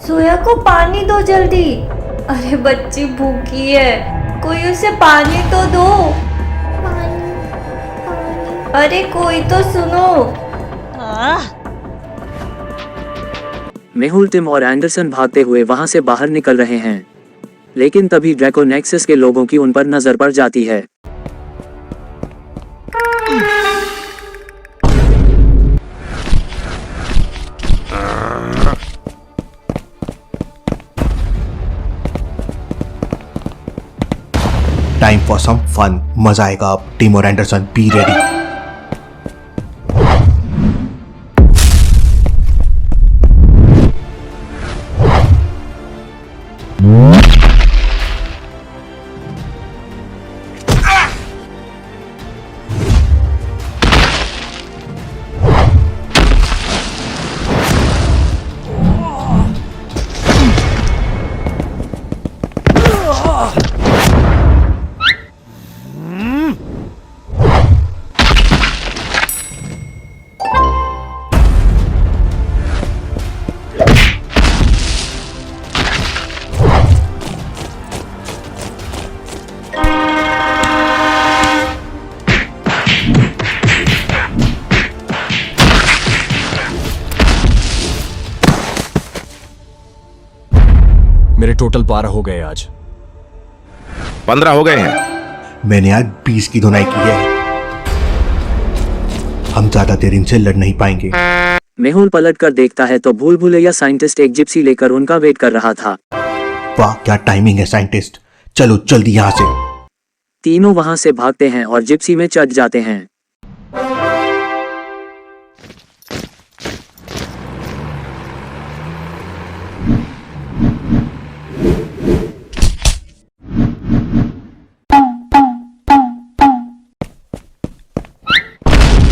जोया को पानी दो जल्दी। अरे बच्ची भूखी है, कोई उसे पानी तो दो। पानी। अरे कोई तो सुनो। मेहुल, टिम और एंडरसन भागते हुए वहां से बाहर निकल रहे हैं, लेकिन तभी ड्रैको नेक्सस के लोगों की उन पर नजर पड़ जाती है। Time for some fun. मजा आएगा अब। टिम और एंडरसन, बी रेडी। मेरे टोटल 12 हो गए आज। 15 हो गए हैं। मैंने आज 20 की धुनाई की है। हम ज्यादा देर इनसे लड़ नहीं पाएंगे। मेहुल पलट कर देखता है तो भूल भुलैया साइंटिस्ट एक जिप्सी लेकर उनका वेट कर रहा था। वाह क्या टाइमिंग है साइंटिस्ट। चलो जल्दी यहाँ से। तीनों वहां से भागते हैं और जिप्सी में चढ़ जाते हैं।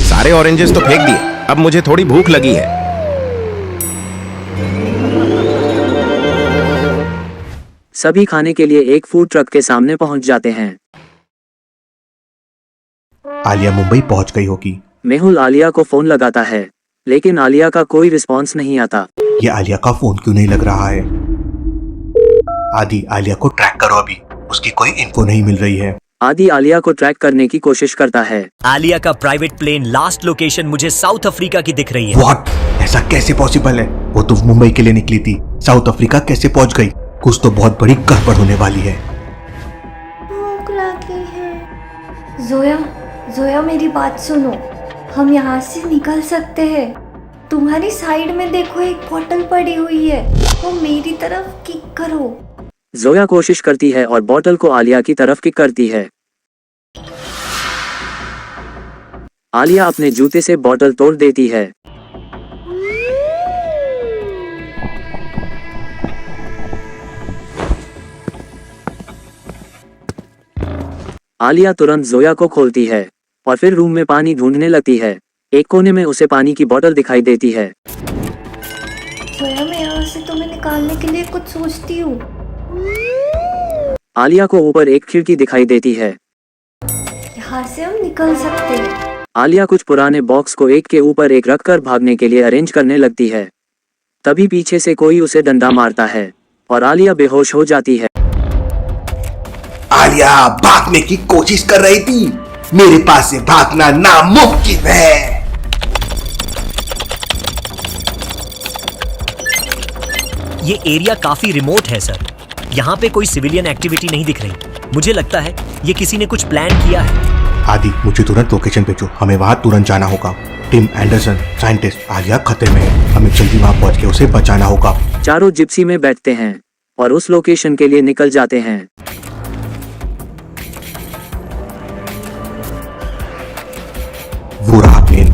सारे ऑरेंजेस तो फेंक दिए, अब मुझे थोड़ी भूख लगी है। सभी खाने के लिए एक फूड ट्रक के सामने पहुंच जाते हैं। आलिया मुंबई पहुंच गई होगी। मेहुल आलिया को फोन लगाता है, लेकिन आलिया का कोई रिस्पॉन्स नहीं आता। ये आलिया का फोन क्यों नहीं लग रहा है? आदि, आलिया को ट्रैक करो, अभी उसकी कोई इन्फो नहीं मिल रही है। आदि आलिया को ट्रैक करने की कोशिश करता है। आलिया का प्राइवेट प्लेन लास्ट लोकेशन मुझे साउथ अफ्रीका की दिख रही है। व्हाट? ऐसा कैसे पॉसिबल है? वो तो मुंबई के लिए निकली थी, साउथ अफ्रीका कैसे पहुंच गई? कुछ तो बहुत बड़ी गड़बड़ होने वाली है। भूख लगी है। जोया मेरी बात सुनो, हम यहाँ से निकल सकते हैं। तुम्हारी साइड में देखो एक बोतल पड़ी हुई है, वो मेरी तरफ किक करो। जोया कोशिश करती है और बोतल को आलिया की तरफ किक करती है। आलिया अपने जूते से बोतल तोड़ देती है। आलिया तुरंत जोया को खोलती है और फिर रूम में पानी ढूंढने लगती है। एक कोने में उसे पानी की बोतल दिखाई देती है। जोया, मैं यहाँ से तुम्हें निकालने के लिए कुछ सोचती हूँ। आलिया को ऊपर एक खिड़की दिखाई देती है। यहाँ से हम निकल सकते हैं। आलिया कुछ पुराने बॉक्स को एक के ऊपर एक रखकर भागने के लिए अरेंज करने लगती है। तभी पीछे से कोई उसे डंडा मारता है और आलिया बेहोश हो जाती है। आलिया भागने की कोशिश कर रही थी, मेरे पास से भागना नामुमकिन है। ये एरिया काफी रिमोट है सर, यहाँ पे कोई सिविलियन एक्टिविटी नहीं दिख रही। मुझे लगता है ये किसी ने कुछ प्लान किया है। आदि, मुझे तुरंत लोकेशन भेजो, हमें वहाँ तुरंत जाना होगा। टिम, एंडरसन, साइंटिस्ट, आलिया खतरे में है, हमें जल्दी वहाँ पहुँच के उसे बचाना होगा। चारों जिप्सी में बैठते हैं और उस लोकेशन के लिए निकल जाते हैं। वो रहा प्लेन।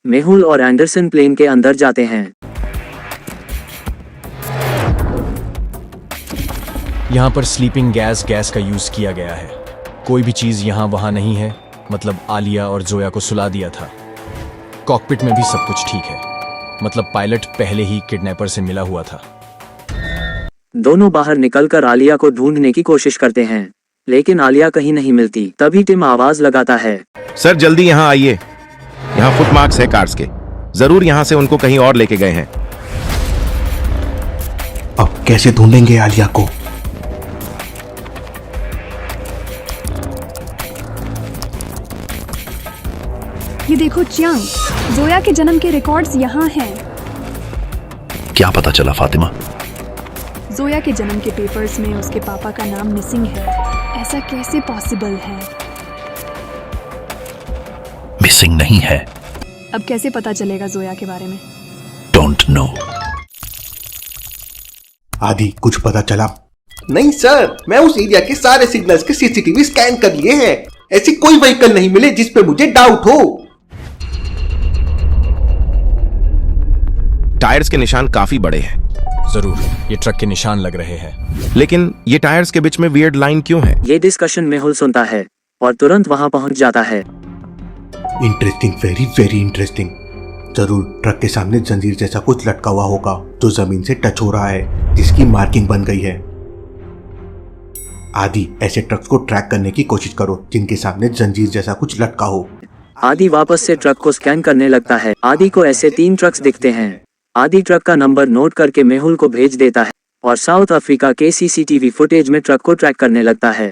मेहुल और एंडरसन प्लेन के अंदर जाते हैं। यहाँ पर स्लीपिंग गैस का यूज किया गया है। कोई भी चीज यहाँ वहाँ नहीं है, मतलब आलिया और जोया को सुला दिया था। कॉकपिट में भी सब कुछ ठीक है, मतलब पायलट पहले ही किडनैपर से मिला हुआ था। दोनों बाहर निकलकर आलिया को ढूंढने की कोशिश करते हैं, लेकिन आलिया कहीं नहीं मिलती। तभी टिम आवाज लगाता है, सर जल्दी यहाँ आइए, यहाँ फुटमार्क्स है कार्स के, जरूर यहाँ से उनको कहीं और लेके गए हैं। अब कैसे ढूंढेंगे आलिया को? ये देखो चियांग, जोया के जन्म के रिकॉर्ड्स यहाँ हैं। क्या पता चला फातिमा? जोया के जन्म के पेपर्स में उसके पापा का नाम मिसिंग है। ऐसा कैसे पॉसिबल है? मिसिंग नहीं है। अब कैसे पता चलेगा जोया के बारे में? Don't know. आदि कुछ पता चला? नहीं सर, मैं उस एरिया के सारे सिग्नल्स के सीसीटीवी स्कैन कर लिए हैं। ऐसी कोई व्हीकल नहीं मिले जिस पे मुझे डाउट हो। टायर्स के निशान काफी बड़े हैं, जरूर ये ट्रक के निशान लग रहे हैं। लेकिन ये टायर्स के बीच में वियर्ड लाइन क्यों है? ये डिस्कशन मेहुल सुनता है और तुरंत वहां पहुंच जाता है। Interesting, very very interesting. जरूर ट्रक के सामने जंजीर जैसा कुछ लटका हुआ होगा जो जमीन से टच हो रहा है, जिसकी मार्किंग बन गई है। आदि ऐसे ट्रक्स को ट्रैक करने की कोशिश करो जिनके सामने जंजीर जैसा कुछ लटका हो। आदि वापस से ट्रक को स्कैन करने लगता है। आदि को ऐसे 3 ट्रक्स दिखते हैं। आदि ट्रक का नंबर नोट करके मेहुल को भेज देता है और साउथ अफ्रीका के सीसीटीवी फुटेज में ट्रक को ट्रैक करने लगता है।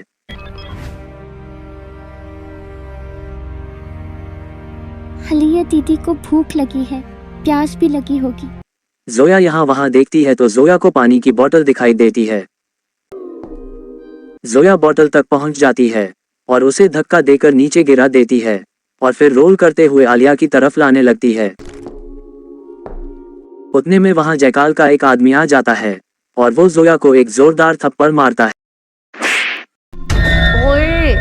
आलिया दीदी को भूख लगी है, प्यास भी लगी होगी। जोया यहाँ वहाँ देखती है तो जोया को पानी की बोतल दिखाई देती है। जोया बोतल तक पहुँच जाती है और उसे धक्का देकर नीचे गिरा देती है और फिर रोल करते हुए आलिया की तरफ लाने लगती है। उतने में वहां जयकाल का एक आदमी आ जाता है और वो जोया को एक जोरदार थप्पड़ मारता है। ओए,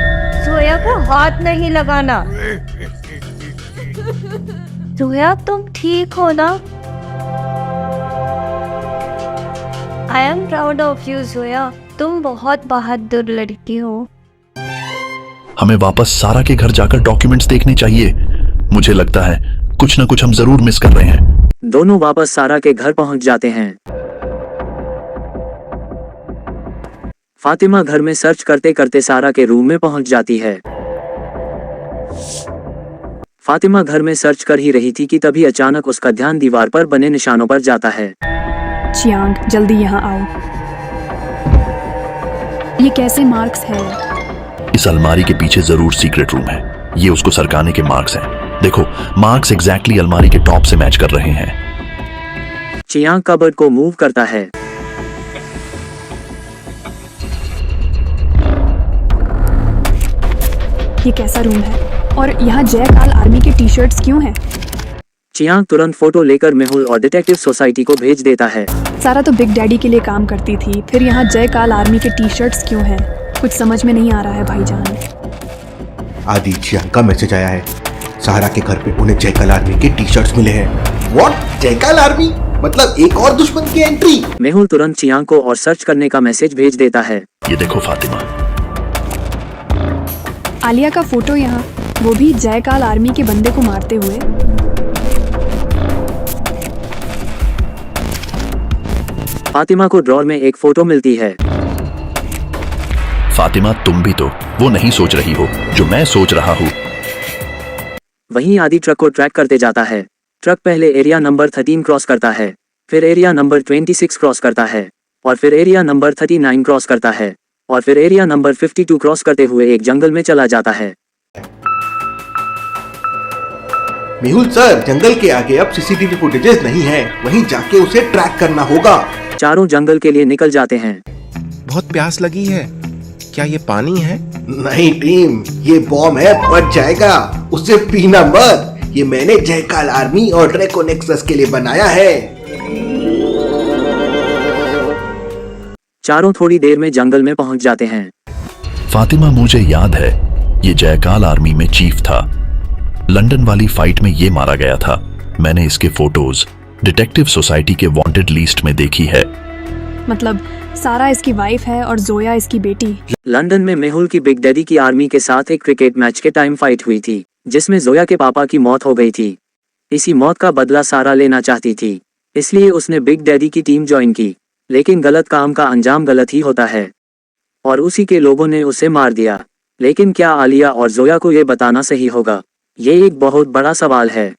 जोया को हाथ नहीं लगाना। जोया तुम ठीक हो ना? I am proud of you Zoya, तुम बहुत बहादुर लड़की हो। हमें वापस सारा के घर जाकर डॉक्यूमेंट्स देखने चाहिए। मुझे लगता है कुछ ना कुछ हम जरूर मिस कर रहे हैं। दोनों वापस सारा के घर पहुंच जाते हैं। फातिमा घर में सर्च करते करते सारा के रूम में पहुंच जाती है। फातिमा घर में सर्च कर ही रही थी कि तभी अचानक उसका ध्यान दीवार पर बने निशानों पर जाता है। चियांग, जल्दी यहाँ आओ। ये कैसे मार्क्स है? इस अलमारी के पीछे जरूर सीक्रेट रूम है। ये उसको सरकाने के मार्क्स हैं। देखो, मार्क्स एग्जैक्टली अलमारी के टॉप से मैच कर रहे हैं। चियांग कबर्ड को मूव करता है। ये कैसा रूम है? और यहाँ जयकाल आर्मी के टी शर्ट्स क्यों हैं? चियांग तुरंत फोटो लेकर मेहुल और डिटेक्टिव सोसाइटी को भेज देता है। सारा तो बिग डैडी के लिए काम करती थी, फिर यहाँ जयकाल आर्मी के टी शर्ट्स क्यों हैं? कुछ समझ में नहीं आ रहा है भाईजान। आदि, चियांग का मैसेज आया है। सहारा के घर पे उन्हें जयकाल आर्मी के टी शर्ट्स मिले हैं। व्हाट? जयकाल आर्मी? मतलब एक और दुश्मन की एंट्री? मेहुल तुरंत चियांग को और सर्च करने का मैसेज भेज देता है। ये देखो फातिमा, आलिया का फोटो यहाँ, वो भी जयकाल आर्मी के बंदे को मारते हुए। फातिमा को ड्रॉर में एक फोटो मिलती है। फातिमा तुम भी तो वो नहीं सोच रही हो जो मैं सोच रहा हूँ। वहीं आदि ट्रक को ट्रैक करते जाता है। ट्रक पहले एरिया नंबर 13 क्रॉस करता है, फिर एरिया नंबर 26 क्रॉस करता है और फिर एरिया नंबर 39 क्रॉस करता है और फिर एरिया नंबर 52 क्रॉस करते हुए एक जंगल में चला जाता है। मेहुल सर, जंगल के आगे अब सीसीटीवी फुटेजेस नहीं है, वहीं जाके उसे ट्रैक करना होगा। चारों जंगल के लिए निकल जाते हैं। बहुत प्यास लगी है। क्या ये पानी है? नहीं टीम, ये बॉम्ब है, बच जाएगा। उसे पीना मत। ये मैंने जयकाल आर्मी और ड्रैको नेक्सस के लिए बनाया है। चारों थोड़ी देर में जंगल में पहुंच जाते हैं। फातिमा, मुझे याद है ये जयकाल आर्मी में चीफ था। लंदन वाली फाइट में ये मारा गया था। मैंने इसके फोटोज डिटेक्टिव सोसाइटी के वांटेड लिस्ट में देखी है। मतलब सारा इसकी वाइफ है और जोया इसकी बेटी। लंदन में मेहुल की बिग डैडी की आर्मी के साथ एक क्रिकेट मैच के टाइम फाइट हुई थी, जिसमें जोया के पापा की मौत हो गई थी। इसी मौत का बदला सारा लेना चाहती थी, इसलिए उसने बिग डैडी की टीम ज्वाइन की। लेकिन गलत काम का अंजाम गलत ही होता है और उसी के लोगों ने उसे मार दिया। लेकिन क्या आलिया और जोया को ये बताना सही होगा? ये एक बहुत बड़ा सवाल है।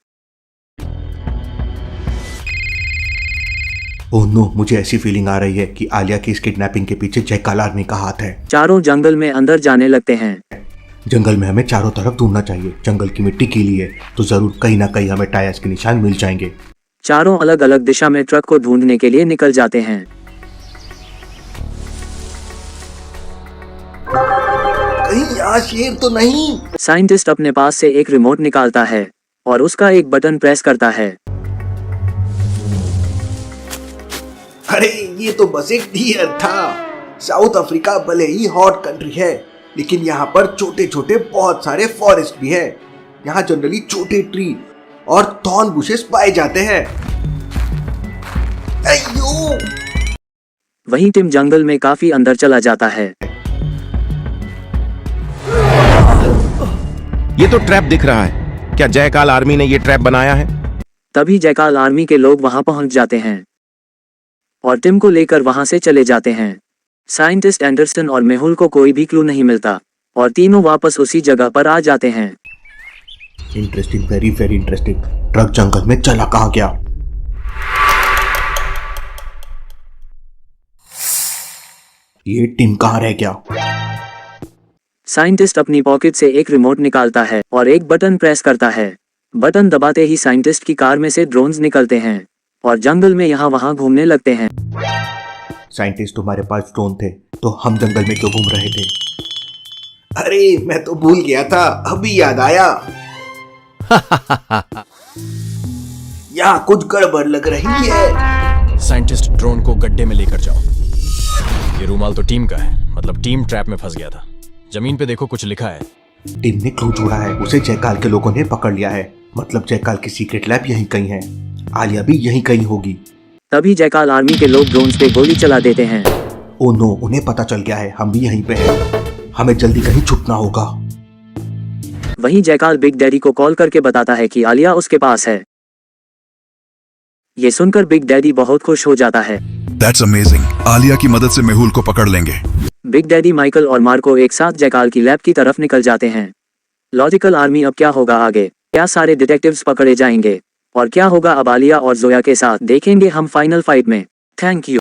ओह नो, मुझे ऐसी फीलिंग आ रही है कि आलिया की इस किडनैपिंग के पीछे जयकाल आर्मी का हाथ है। चारों जंगल में अंदर जाने लगते हैं। जंगल में हमें चारों तरफ ढूंढना चाहिए। जंगल की मिट्टी गीली है तो जरूर कहीं ना कहीं हमें टायर्स के निशान मिल जाएंगे। चारों अलग अलग दिशा में ट्रक को ढूंढने के लिए निकल जाते हैं। कहीं यहाँ शेर तो नहीं? साइंटिस्ट अपने पास से एक रिमोट निकालता है और उसका एक बटन प्रेस करता है। अरे ये तो बस एक डियर था। साउथ अफ्रीका भले ही हॉट कंट्री है, लेकिन यहाँ पर छोटे छोटे बहुत सारे फॉरेस्ट भी है। यहाँ जनरली छोटे ट्री और थॉर्न बुशेस पाए जाते हैं। अयो! वहीं टिम जंगल में काफी अंदर चला जाता है। ये तो ट्रैप दिख रहा है। क्या जयकाल आर्मी ने ये ट्रैप बनाया है? तभी जयकाल आर्मी के लोग वहां पहुंच जाते हैं और टिम को लेकर वहां से चले जाते हैं। साइंटिस्ट एंडरसन और मेहुल को कोई भी क्लू नहीं मिलता और तीनों वापस उसी जगह पर आ जाते हैं। Interesting, very very interesting. Truck जंगल में चला कहाँ गया? ये टिम कहाँ रह गया? साइंटिस्ट अपनी पॉकेट से एक रिमोट निकालता है और एक बटन प्रेस करता है। बटन दबाते ही साइंटिस्ट की कार में से ड्रोन्स निकलते हैं और जंगल में यहाँ वहाँ घूमने लगते हैं। साइंटिस्ट, तुम्हारे पास ड्रोन थे तो हम जंगल में क्यों घूम रहे थे? अरे मैं तो भूल गया था, अभी याद आया। यहाँ कुछ गड़बड़ लग रही है। साइंटिस्ट, ड्रोन को गड्ढे में लेकर जाओ। ये रूमाल तो टीम का है, मतलब टीम ट्रैप में फंस गया था। जमीन पे देखो, कुछ लिखा है। टीम ने क्लू जोड़ा है, उसे जयकाल के लोगों ने पकड़ लिया है। मतलब जयकाल की सीक्रेट लैब यहीं कहीं है। आलिया भी यहीं कहीं होगी। तभी जयकाल आर्मी के लोग ड्रोन्स पे गोली चला देते हैं। ओ नो, उन्हें पता चल गया है हम भी यहीं पे हैं। हमें जल्दी कहीं छुपना होगा। वहीं जयकाल बिग डैडी को कॉल करके बताता है कि आलिया उसके पास है। ये सुनकर बिग डैडी बहुत खुश हो जाता है। That's amazing. आलिया की मदद से मेहुल को पकड़ लेंगे। बिग डैडी माइकल और मार्को एक साथ जयकाल की लैब की तरफ निकल जाते हैं। लॉजिकल आर्मी अब क्या होगा आगे? क्या सारे डिटेक्टिव्स पकड़े जाएंगे? और क्या होगा अब आलिया और जोया के साथ? देखेंगे हम फाइनल फाइट में। Thank you.